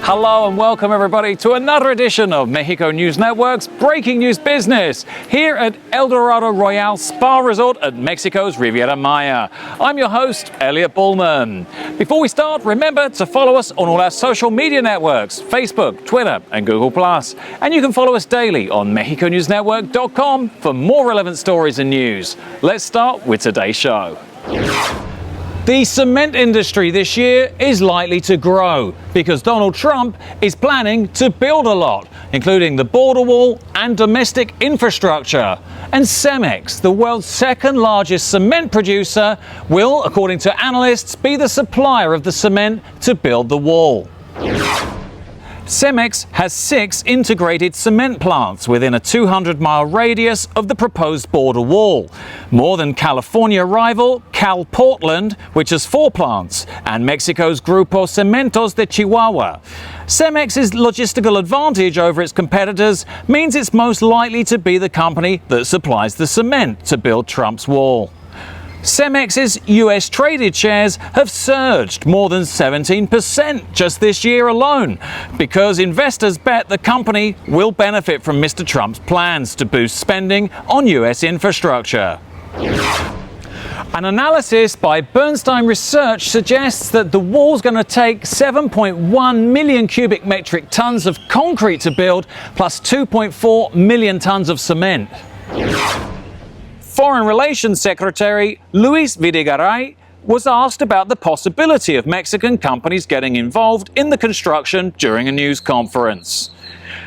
Hello and welcome everybody to another edition of Mexico News Network's Breaking News Business here at El Dorado Royale Spa Resort at Mexico's Riviera Maya. I'm your host, Elliot Bullman. Before we start, remember to follow us on all our social media networks, Facebook, Twitter and Google+. And you can follow us daily on MexicoNewsNetwork.com for more relevant stories and news. Let's start with today's show. The cement industry this year is likely to grow because Donald Trump is planning to build a lot, including the border wall and domestic infrastructure. And CEMEX, the world's second largest cement producer, will, according to analysts, be the supplier of the cement to build the wall. CEMEX has 6 integrated cement plants within a 200-mile radius of the proposed border wall, more than California rival Cal Portland, which has 4 plants, and Mexico's Grupo Cementos de Chihuahua. CEMEX's logistical advantage over its competitors means it's most likely to be the company that supplies the cement to build Trump's wall. CEMEX's US traded shares have surged more than 17% just this year alone because investors bet the company will benefit from Mr. Trump's plans to boost spending on US infrastructure. An analysis by Bernstein Research suggests that the wall's going to take 7.1 million cubic metric tons of concrete to build, plus 2.4 million tons of cement. Foreign Relations Secretary Luis Videgaray was asked about the possibility of Mexican companies getting involved in the construction during a news conference.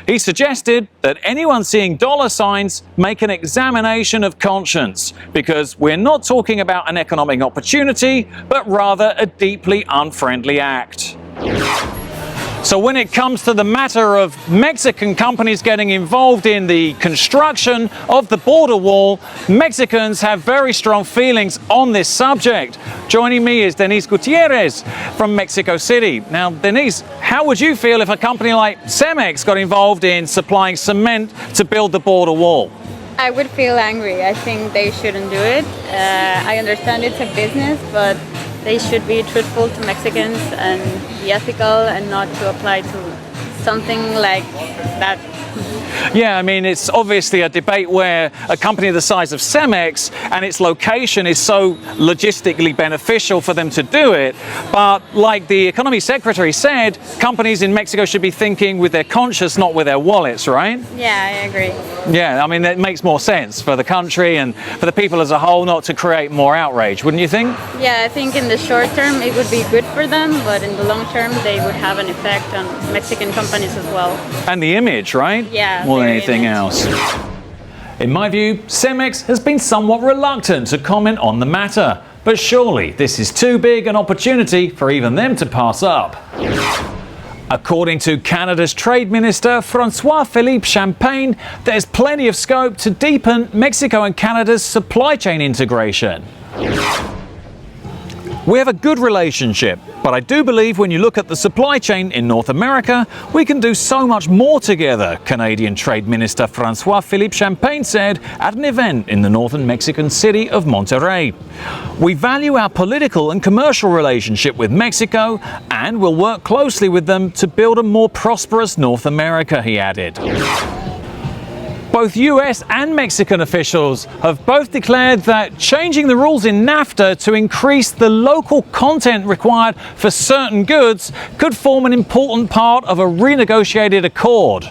He suggested that anyone seeing dollar signs make an examination of conscience, because we're not talking about an economic opportunity, but rather a deeply unfriendly act. So when it comes to the matter of Mexican companies getting involved in the construction of the border wall, Mexicans have very strong feelings on this subject. Joining me is Denise Gutierrez from Mexico City. Now, Denise, how would you feel if a company like CEMEX got involved in supplying cement to build the border wall? I would feel angry. I think they shouldn't do it. I understand it's a business, but they should be truthful to Mexicans and be ethical and not to apply to something like that. Yeah, I mean, it's obviously a debate where a company the size of CEMEX and its location is so logistically beneficial for them to do it. But like the economy secretary said, companies in Mexico should be thinking with their conscience, not with their wallets, right? Yeah, I agree. Yeah, I mean, it makes more sense for the country and for the people as a whole not to create more outrage, wouldn't you think? Yeah, I think in the short term it would be good for them, but in the long term they would have an effect on Mexican companies as well. And the image, right? Yeah. More than anything else. In my view, CEMEX has been somewhat reluctant to comment on the matter, but surely this is too big an opportunity for even them to pass up. According to Canada's Trade Minister, François-Philippe Champagne, there's plenty of scope to deepen Mexico and Canada's supply chain integration. We have a good relationship, but I do believe when you look at the supply chain in North America, we can do so much more together, Canadian Trade Minister François-Philippe Champagne said at an event in the northern Mexican city of Monterrey. We value our political and commercial relationship with Mexico and will work closely with them to build a more prosperous North America, he added. Both US and Mexican officials have both declared that changing the rules in NAFTA to increase the local content required for certain goods could form an important part of a renegotiated accord.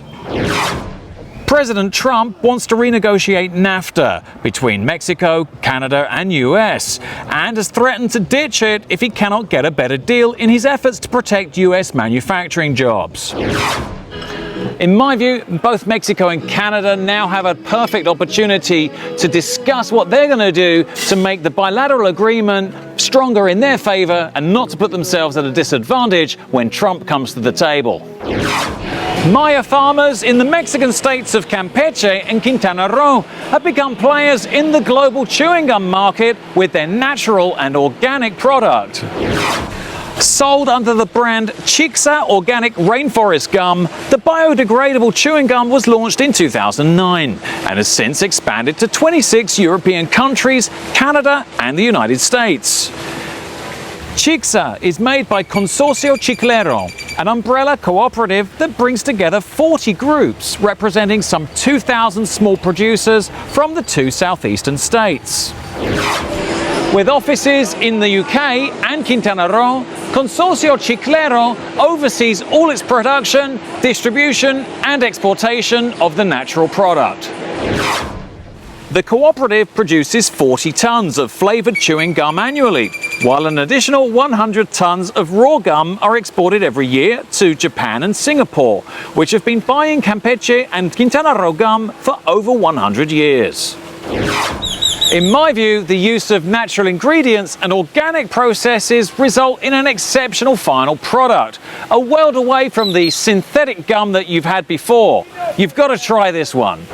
President Trump wants to renegotiate NAFTA between Mexico, Canada and US, and has threatened to ditch it if he cannot get a better deal in his efforts to protect US manufacturing jobs. In my view, both Mexico and Canada now have a perfect opportunity to discuss what they're going to do to make the bilateral agreement stronger in their favor and not to put themselves at a disadvantage when Trump comes to the table. Maya farmers in the Mexican states of Campeche and Quintana Roo have become players in the global chewing gum market with their natural and organic product. Sold under the brand Chixa Organic Rainforest Gum, the biodegradable chewing gum was launched in 2009 and has since expanded to 26 European countries, Canada and the United States. Chixa is made by Consorcio Chiclero, an umbrella cooperative that brings together 40 groups representing some 2,000 small producers from the 2 southeastern states. With offices in the UK and Quintana Roo, Consorcio Chiclero oversees all its production, distribution and exportation of the natural product. The cooperative produces 40 tons of flavoured chewing gum annually, while an additional 100 tons of raw gum are exported every year to Japan and Singapore, which have been buying Campeche and Quintana Roo gum for over 100 years. In my view, the use of natural ingredients and organic processes result in an exceptional final product, a world away from the synthetic gum that you've had before. You've got to try this one.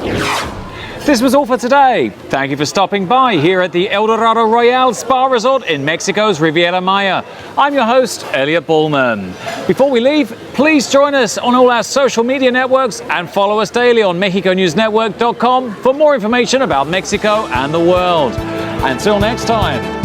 This was all for today. Thank you for stopping by here at the El Dorado Royale Spa Resort in Mexico's Riviera Maya. I'm your host, Elliot Bullman. Before we leave, please join us on all our social media networks and follow us daily on MexicoNewsNetwork.com for more information about Mexico and the world. Until next time.